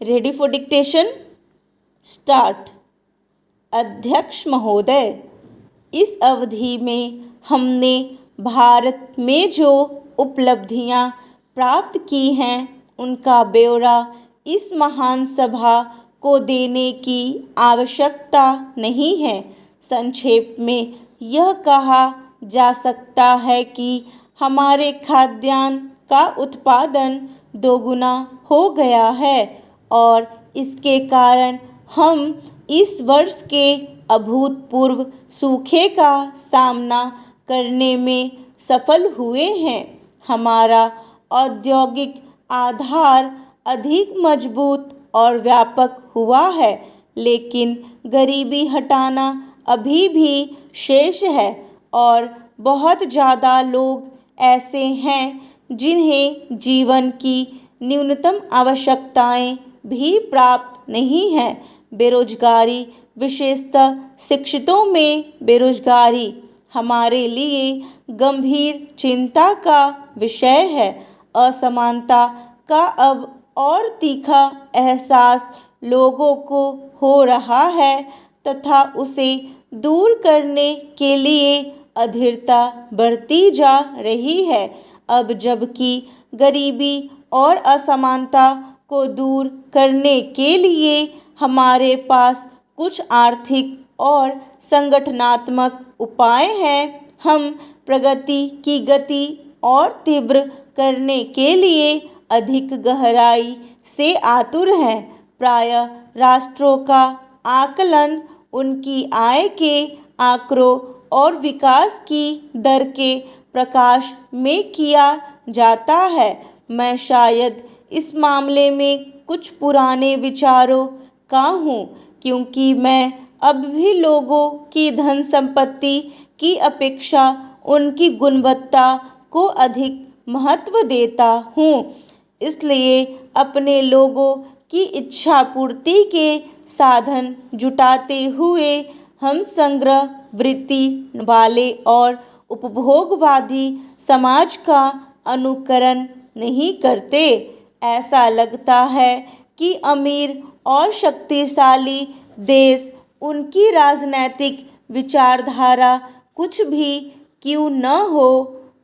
Ready for dictation? Start. अध्यक्ष महोदय, इस अवधि में हमने भारत में जो उपलब्धियां प्राप्त की हैं उनका ब्यौरा इस महान सभा को देने की आवश्यकता नहीं है। संक्षेप में यह कहा जा सकता है कि हमारे खाद्यान्न का उत्पादन दोगुना हो गया है और इसके कारण हम इस वर्ष के अभूतपूर्व सूखे का सामना करने में सफल हुए हैं। हमारा औद्योगिक आधार अधिक मजबूत और व्यापक हुआ है, लेकिन गरीबी हटाना अभी भी शेष है और बहुत ज़्यादा लोग ऐसे हैं जिन्हें जीवन की न्यूनतम आवश्यकताएं भी प्राप्त नहीं है। बेरोजगारी, विशेषतः शिक्षितों में बेरोजगारी, हमारे लिए गंभीर चिंता का विषय है। असमानता का अब और तीखा एहसास लोगों को हो रहा है तथा उसे दूर करने के लिए अधीरता बढ़ती जा रही है। अब जबकि गरीबी और असमानता को दूर करने के लिए हमारे पास कुछ आर्थिक और संगठनात्मक उपाय हैं, हम प्रगति की गति और तीव्र करने के लिए अधिक गहराई से आतुर हैं। प्रायः राष्ट्रों का आकलन उनकी आय के आंकड़ों और विकास की दर के प्रकाश में किया जाता है। मैं शायद इस मामले में कुछ पुराने विचारों का हूँ, क्योंकि मैं अब भी लोगों की धन संपत्ति की अपेक्षा उनकी गुणवत्ता को अधिक महत्व देता हूँ। इसलिए अपने लोगों की इच्छा पूर्ति के साधन जुटाते हुए हम संग्रह वृत्ति वाले और उपभोगवादी समाज का अनुकरण नहीं करते। ऐसा लगता है कि अमीर और शक्तिशाली देश उनकी राजनैतिक विचारधारा कुछ भी क्यों न हो,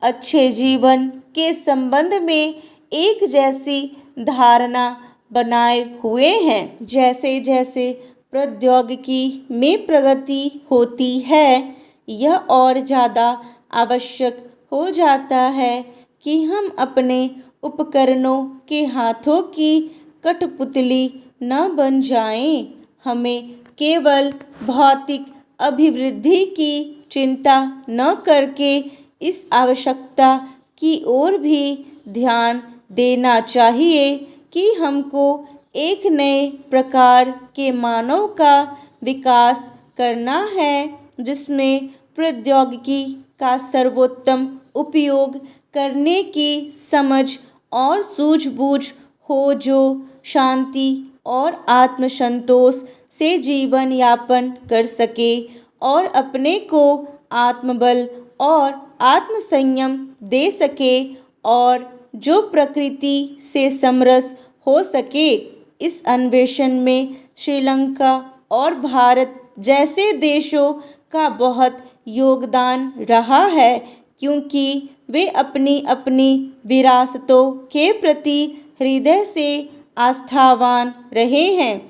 अच्छे जीवन के संबंध में एक जैसी धारणा बनाए हुए हैं। जैसे जैसे प्रौद्योगिकी में प्रगति होती है, यह और ज़्यादा आवश्यक हो जाता है कि हम अपने उपकरणों के हाथों की कठपुतली न बन जाएं। हमें केवल भौतिक अभिवृद्धि की चिंता न करके इस आवश्यकता की ओर भी ध्यान देना चाहिए कि हमको एक नए प्रकार के मानव का विकास करना है, जिसमें प्रौद्योगिकी का सर्वोत्तम उपयोग करने की समझ और सूझबूझ हो, जो शांति और आत्मसंतोष से जीवन यापन कर सके और अपने को आत्मबल और आत्मसंयम दे सके और जो प्रकृति से समरस हो सके। इस अन्वेषण में श्रीलंका और भारत जैसे देशों का बहुत योगदान रहा है, क्योंकि वे अपनी अपनी विरासतों के प्रति हृदय से आस्थावान रहे हैं।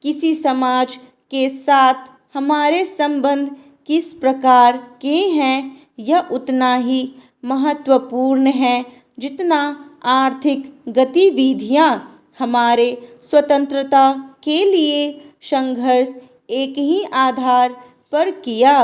किसी समाज के साथ हमारे संबंध किस प्रकार के हैं, यह उतना ही महत्वपूर्ण है जितना आर्थिक गतिविधियां। हमारे स्वतंत्रता के लिए संघर्ष एक ही आधार पर किया